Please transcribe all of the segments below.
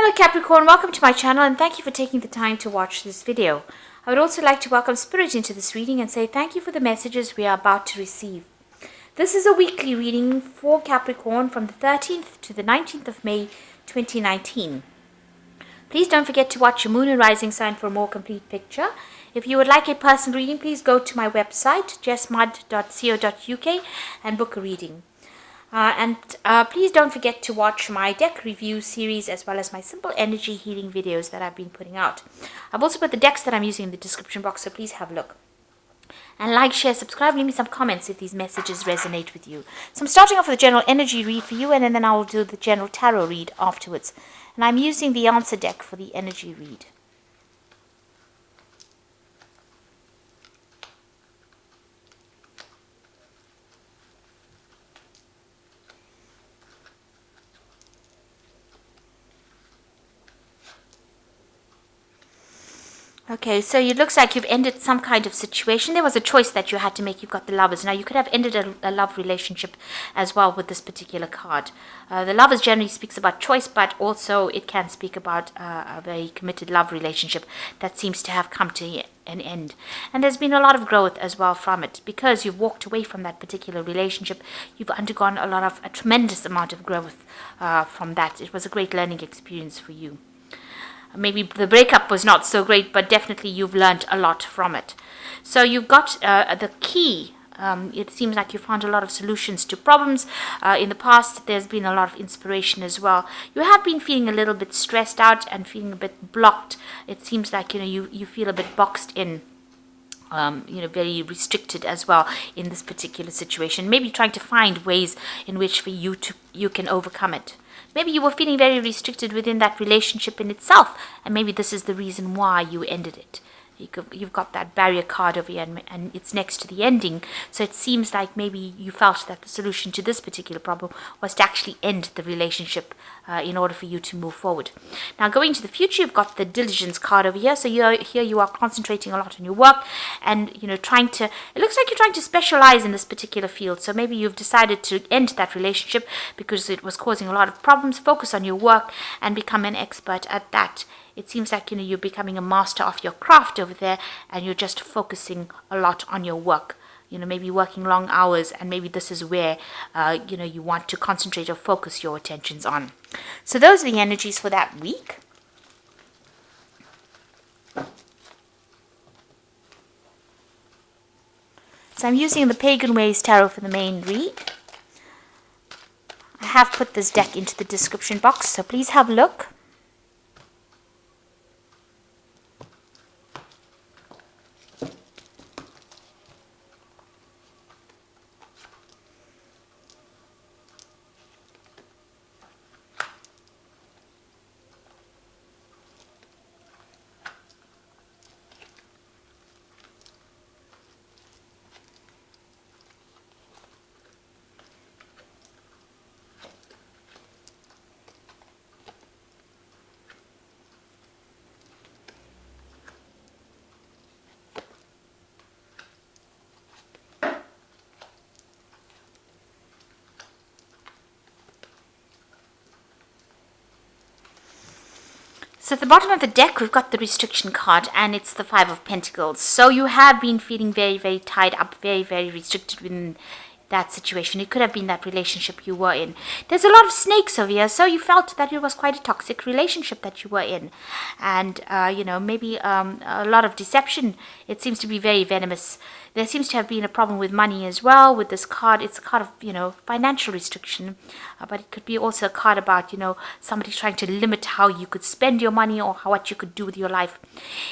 Hello Capricorn, welcome to my channel and thank you for taking the time to watch this video. I would also like to welcome Spirit into this reading and say thank you for the messages we are about to receive. This is a weekly reading for Capricorn from the 13th to the 19th of May 2019. Please don't forget to watch your moon and rising sign for a more complete picture. If you would like a personal reading, please go to my website jessmud.co.uk and book a reading. Please don't forget to watch my deck review series as well as my simple energy healing videos that I've been putting out. I've also put the decks that I'm using in the description box, so please have a look. And like, share, subscribe, leave me some comments if these messages resonate with you. So I'm starting off with a general energy read for you, and then I will do the general tarot read afterwards. And I'm using the answer deck for the energy read. Okay, so it looks like you've ended some kind of situation. There was a choice that you had to make. You've got the Lovers. Now, you could have ended a love relationship as well with this particular card. The Lovers generally speaks about choice, but also it can speak about a very committed love relationship that seems to have come to an end. And there's been a lot of growth as well from it. Because you've walked away from that particular relationship, you've undergone a tremendous amount of growth from that. It was a great learning experience for you. Maybe the breakup was not so great, but definitely you've learned a lot from it. So you've got the key. It seems like you found a lot of solutions to problems. In the past, there's been a lot of inspiration as well. You have been feeling a little bit stressed out and feeling a bit blocked. It seems like you feel a bit boxed in. Very restricted as well in this particular situation. Maybe trying to find ways in which for you can overcome it. Maybe you were feeling very restricted within that relationship in itself, and maybe this is the reason why you ended it. You've got that barrier card over here, and it's next to the ending, so it seems like maybe you felt that the solution to this particular problem was to actually end the relationship in order for you to move forward. Now, going to the future, you've got the diligence card over here, so here you are concentrating a lot on your work, and it looks like you're trying to specialize in this particular field. So maybe you've decided to end that relationship because it was causing a lot of problems. Focus on your work and become an expert at that. It seems like you're becoming a master of your craft over there, and you're just focusing a lot on your work. Maybe working long hours, and maybe this is where you want to concentrate or focus your attentions on. So those are the energies for that week. So I'm using the Pagan Ways Tarot for the main read. I have put this deck into the description box, so please have a look. So at the bottom of the deck, we've got the restriction card, and it's the Five of Pentacles. So you have been feeling very, very tied up, very, very restricted within that situation. It could have been that relationship you were in. There's a lot of snakes over here, so you felt that it was quite a toxic relationship that you were in. And, maybe a lot of deception. It seems to be very venomous. There seems to have been a problem with money as well with this card. It's a card of, financial restriction. But it could be also a card about, somebody trying to limit how you could spend your money or what you could do with your life.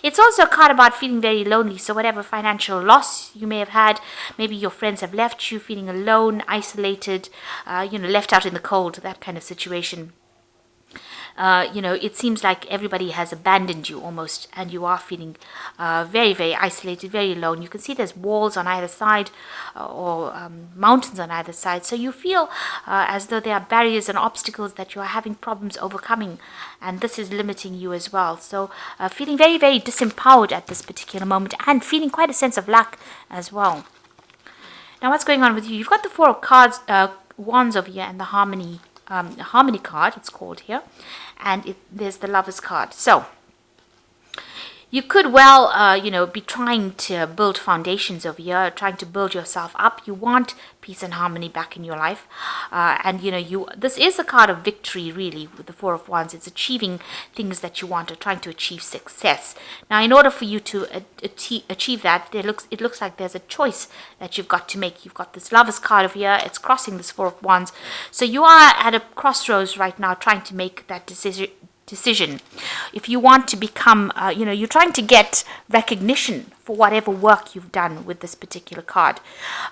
It's also a card about feeling very lonely. So whatever financial loss you may have had, maybe your friends have left you, feeling alone, isolated, left out in the cold, that kind of situation. It seems like everybody has abandoned you almost, and you are feeling very, very isolated, very alone. You can see there's walls on either side or mountains on either side. So you feel as though there are barriers and obstacles that you are having problems overcoming, and this is limiting you as well. So feeling very, very disempowered at this particular moment, and feeling quite a sense of lack as well. Now, what's going on with you? You've got the Four of Wands over here and the Harmony harmony card, it's called here, and there's the Lovers card. So you could be trying to build foundations over here, trying to build yourself up. You want peace and harmony back in your life. This is a card of victory, really, with the Four of Wands. It's achieving things that you want, or trying to achieve success. Now, in order for you to achieve that, it looks like there's a choice that you've got to make. You've got this Lovers card over here. It's crossing this Four of Wands. So you are at a crossroads right now, trying to make that decision. If you want to become, you're trying to get recognition for whatever work you've done with this particular card.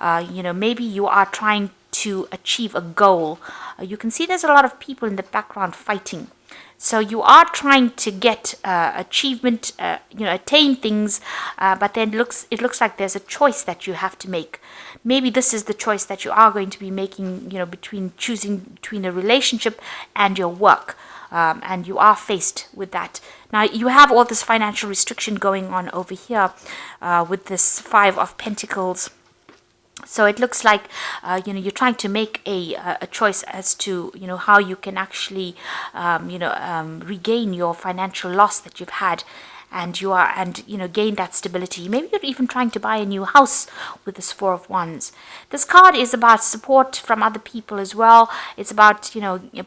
Maybe you are trying to achieve a goal. You can see there's a lot of people in the background fighting. So you are trying to get achievement, attain things, but then it looks like there's a choice that you have to make. Maybe this is the choice that you are going to be making, between choosing between a relationship and your work. And you are faced with that. Now, you have all this financial restriction going on over here with this Five of Pentacles. So it looks like, you're trying to make a choice as to, how you can actually, regain your financial loss that you've had. And gain that stability. Maybe you're even trying to buy a new house with this Four of Wands. This card is about support from other people as well. It's about,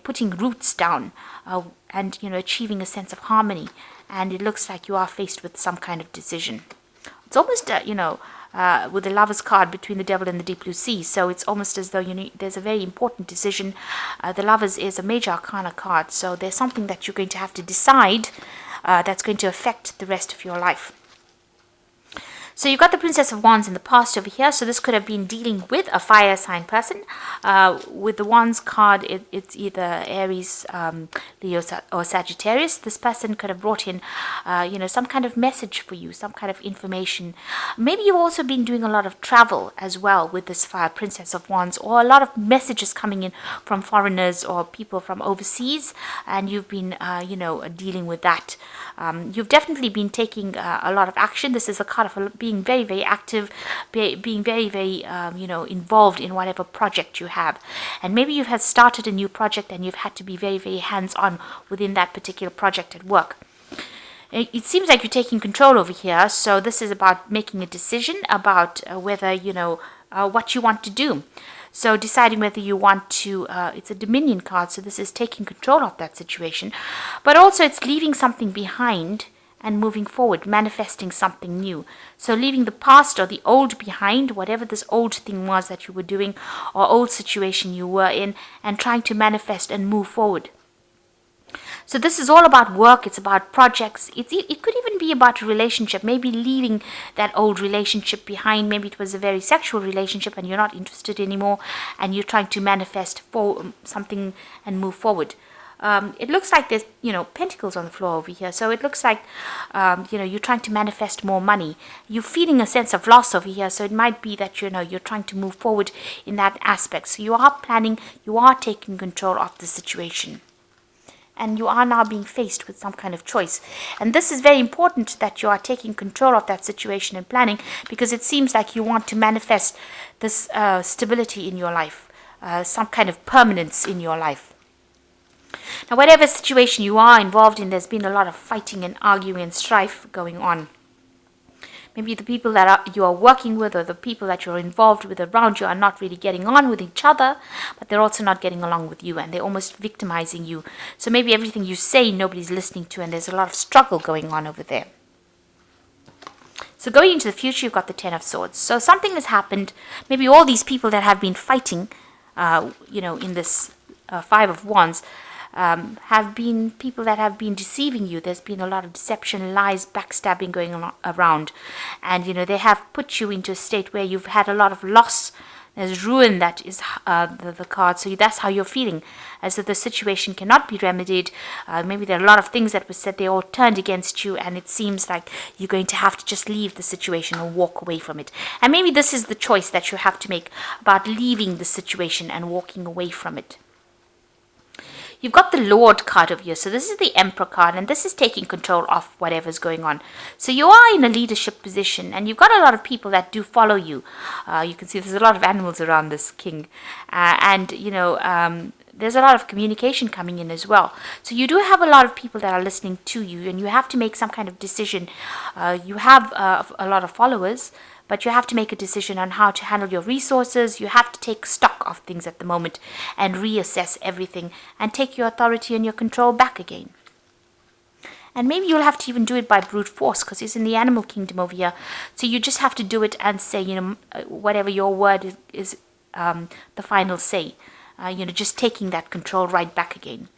putting roots down and achieving a sense of harmony. And it looks like you are faced with some kind of decision. It's almost, with the Lovers card, between the Devil and the Deep Blue Sea. So it's almost as though there's a very important decision. The Lovers is a major arcana card. So there's something that you're going to have to decide that's going to affect the rest of your life. So you've got the Princess of Wands in the past over here. So this could have been dealing with a fire sign person. With the Wands card, it's either Aries, Leo, or Sagittarius. This person could have brought in, some kind of message for you, some kind of information. Maybe you've also been doing a lot of travel as well with this fire Princess of Wands, or a lot of messages coming in from foreigners or people from overseas, and you've been, dealing with that. You've definitely been taking a lot of action. This is a card of being very, very active, being very, very, involved in whatever project you have. And maybe you have started a new project and you've had to be very, very hands-on within that particular project at work. It seems like you're taking control over here. So this is about making a decision about whether, what you want to do. So deciding whether you want to, it's a Dominion card, so this is taking control of that situation. But also it's leaving something behind and moving forward, manifesting something new. So leaving the past or the old behind, whatever this old thing was that you were doing or old situation you were in, and trying to manifest and move forward. So this is all about work. It's about projects. It could even be about a relationship, maybe leaving that old relationship behind. Maybe it was a very sexual relationship and you're not interested anymore, and you're trying to manifest for something and move forward. It looks like there's, pentacles on the floor over here. So it looks like, you're trying to manifest more money. You're feeling a sense of loss over here. So it might be that, you're trying to move forward in that aspect. So you are planning, you are taking control of the situation. And you are now being faced with some kind of choice. And this is very important that you are taking control of that situation and planning, because it seems like you want to manifest this stability in your life, some kind of permanence in your life. Now, whatever situation you are involved in, there's been a lot of fighting and arguing and strife going on. Maybe the people that you are working with, or the people that you're involved with around you, are not really getting on with each other, but they're also not getting along with you, and they're almost victimizing you. So maybe everything you say, nobody's listening to, and there's a lot of struggle going on over there. So going into the future, you've got the Ten of Swords. So something has happened. Maybe all these people that have been fighting, in this Five of Wands, have been people that have been deceiving you. There's been a lot of deception, lies, backstabbing going on around. And, they have put you into a state where you've had a lot of loss. There's ruin that is the card. So that's how you're feeling, as if the situation cannot be remedied. Maybe there are a lot of things that were said, they all turned against you, and it seems like you're going to have to just leave the situation or walk away from it. And maybe this is the choice that you have to make, about leaving the situation and walking away from it. You've got the Lord card over here. So this is the Emperor card, and this is taking control of whatever's going on. So you are in a leadership position, and you've got a lot of people that do follow you. You can see there's a lot of animals around this king. There's there's a lot of communication coming in as well. So you do have a lot of people that are listening to you, and you have to make some kind of decision. You have a lot of followers, but you have to make a decision on how to handle your resources. You have to take stock of things at the moment and reassess everything and take your authority and your control back again. And maybe you'll have to even do it by brute force, because it's in the animal kingdom over here. So you just have to do it and say, whatever your word is the final say. Just taking that control right back again.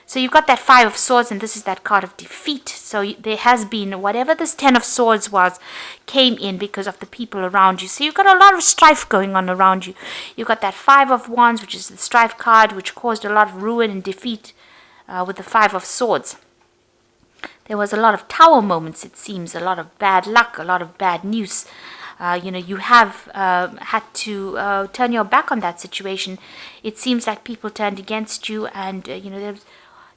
So you've got that 5 of Swords, and this is that card of defeat. So there has been, whatever this 10 of Swords was, came in because of the people around you. So you've got a lot of strife going on around you. You've got that 5 of Wands, which is the strife card, which caused a lot of ruin and defeat with the 5 of Swords. There was a lot of tower moments, it seems, a lot of bad luck, a lot of bad news. You have had to turn your back on that situation. It seems like people turned against you, and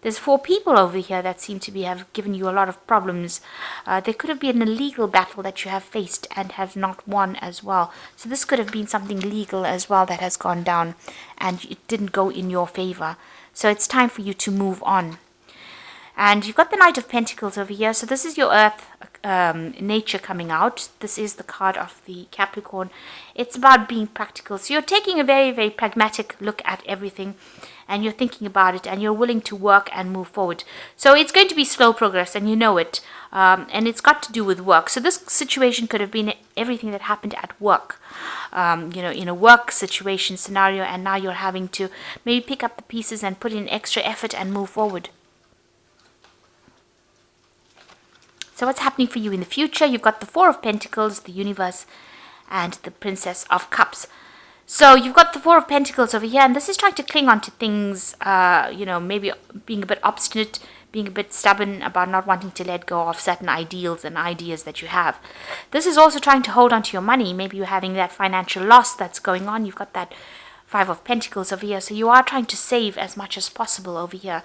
there's 4 people over here that seem to have given you a lot of problems. There could have been a legal battle that you have faced and have not won as well. So this could have been something legal as well that has gone down, and it didn't go in your favor. So it's time for you to move on. And you've got the Knight of Pentacles over here. So this is your earth nature coming out. This is the card of the Capricorn. It's about being practical. So you're taking a very, very pragmatic look at everything, and you're thinking about it, and you're willing to work and move forward. So it's going to be slow progress, and you know it. And it's got to do with work. So this situation could have been everything that happened at work. In a work situation scenario, and now you're having to maybe pick up the pieces and put in extra effort and move forward. So what's happening for you in the future? You've got the 4 of Pentacles, the Universe, and the Princess of Cups. So you've got the 4 of Pentacles over here, and this is trying to cling on to things, maybe being a bit obstinate, being a bit stubborn about not wanting to let go of certain ideals and ideas that you have. This is also trying to hold on to your money. Maybe you're having that financial loss that's going on. You've got that 5 of Pentacles over here, so you are trying to save as much as possible over here.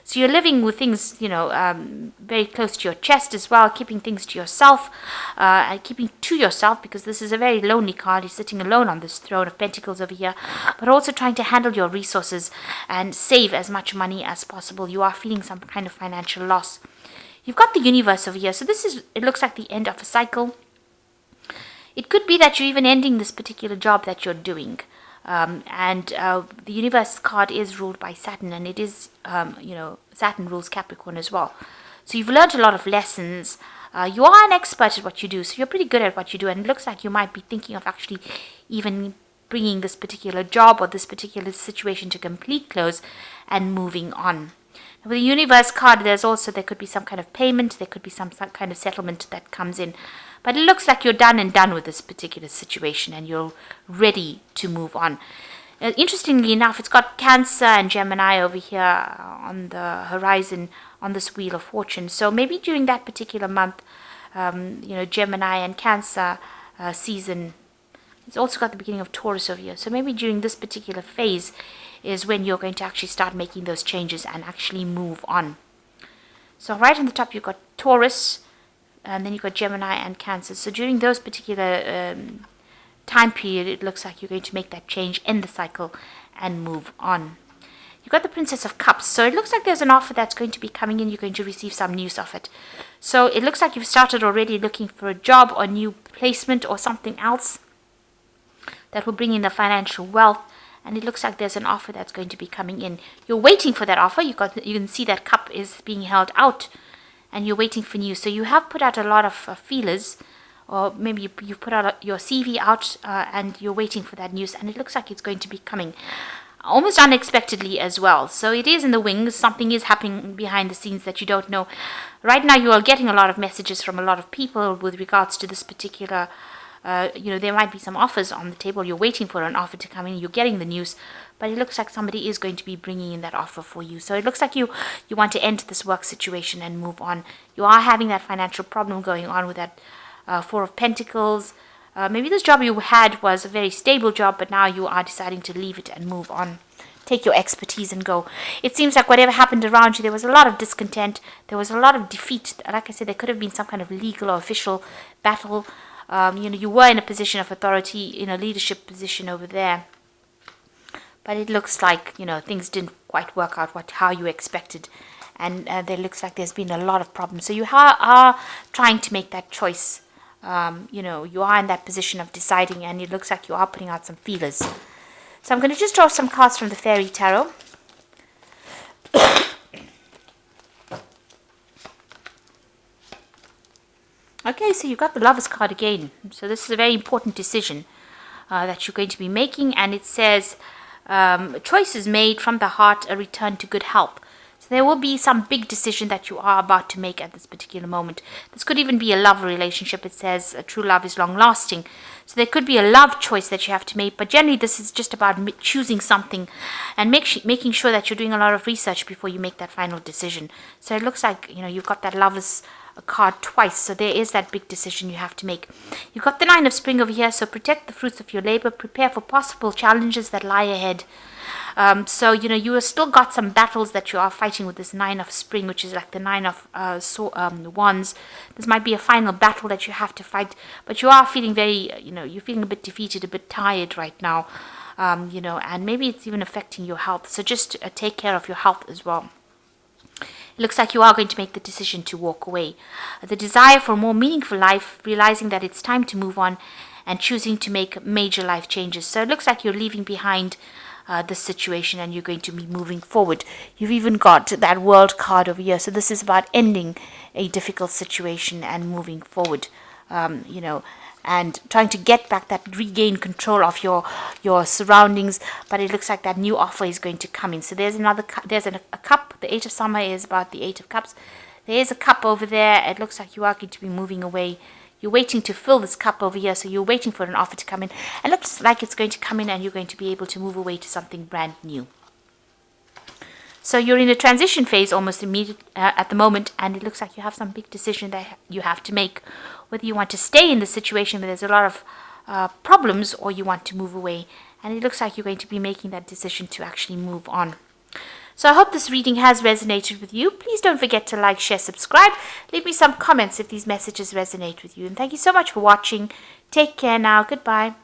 So you're living with things, very close to your chest as well, keeping things to yourself, and keeping to yourself, because this is a very lonely card. You're sitting alone on this throne of Pentacles over here, but also trying to handle your resources and save as much money as possible. You are feeling some kind of financial loss. You've got the Universe over here. So it looks like the end of a cycle. It could be that you're even ending this particular job that you're doing. The Universe card is ruled by Saturn, and it is, Saturn rules Capricorn as well. So you've learned a lot of lessons. You are an expert at what you do, so you're pretty good at what you do, and it looks like you might be thinking of actually even bringing this particular job or this particular situation to complete close and moving on. With the Universe card, there could be some kind of payment, there could be some kind of settlement that comes in. But it looks like you're done with this particular situation, and you're ready to move on. Interestingly enough, it's got Cancer and Gemini over here on the horizon on this Wheel of Fortune. So maybe during that particular month, Gemini and Cancer season. It's also got the beginning of Taurus over here. So maybe during this particular phase is when you're going to actually start making those changes and actually move on. So right on the top, you've got Taurus, and then you've got Gemini and Cancer. So during those particular time period, it looks like you're going to make that change, end the cycle, and move on. You've got the Princess of Cups. So it looks like there's an offer that's going to be coming in. You're going to receive some news of it. So it looks like you've started already looking for a job or new placement or something else that will bring in the financial wealth. And it looks like there's an offer that's going to be coming in. You're waiting for that offer. You can see that cup is being held out, and you're waiting for news. So you have put out a lot of feelers, or maybe you've put out your CV out, and you're waiting for that news, and it looks like it's going to be coming almost unexpectedly as well. So it is in the wings. Something is happening behind the scenes that you don't know. Right now you are getting a lot of messages from a lot of people with regards to this particular there might be some offers on the table. You're waiting for an offer to come in. You're getting the news, but it looks like somebody is going to be bringing in that offer for you. So it looks like you want to end this work situation and move on. You are having that financial problem going on with that 4 of Pentacles. Maybe this job you had was a very stable job, but now you are deciding to leave it and move on. Take your expertise and go. It seems like whatever happened around you, there was a lot of discontent. There was a lot of defeat. Like I said, there could have been some kind of legal or official battle. You were in a position of authority, in a leadership position over there. but it looks like, things didn't quite work out how you expected. And there looks like there's been a lot of problems. So you are trying to make that choice. You are in that position of deciding, and it looks like you are putting out some feelers. So I'm going to just draw some cards from the Fairy Tarot. Okay, so you got the Lovers card again. So this is a very important decision that you're going to be making, and it says choices made from the heart, a return to good health. So there will be some big decision that you are about to make at this particular moment. This could even be a love relationship. It says true love is long lasting. So there could be a love choice that you have to make, but generally this is just about choosing something and making sure that you're doing a lot of research before you make that final decision. So it looks like, you've got that Lovers card twice, so there is that big decision you have to make. You've got the Nine of Spring over here, so protect the fruits of your labor, prepare for possible challenges that lie ahead. So you have still got some battles that you are fighting with this Nine of Spring, which is like the Nine of Wands. This might be a final battle that you have to fight, but you are feeling very, you're feeling a bit defeated, a bit tired right now, and maybe it's even affecting your health. So just take care of your health as well. It looks like you are going to make the decision to walk away. The desire for a more meaningful life, realizing that it's time to move on and choosing to make major life changes. So it looks like you're leaving behind this situation and you're going to be moving forward. You've even got that World card over here. So this is about ending a difficult situation and moving forward, and trying to get back that regain control of your surroundings. But it looks like that new offer is going to come in. So there's a cup. The Eight of Summer is about the Eight of Cups. There is a cup over there. It looks like you are going to be moving away. You're waiting to fill this cup over here, so you're waiting for an offer to come in. It looks like it's going to come in and you're going to be able to move away to something brand new. So you're in a transition phase almost immediately at the moment, and it looks like you have some big decision that you have to make, whether you want to stay in the situation where there's a lot of problems, or you want to move away. And it looks like you're going to be making that decision to actually move on. So I hope this reading has resonated with you. Please don't forget to like, share, subscribe. Leave me some comments if these messages resonate with you. And thank you so much for watching. Take care now. Goodbye.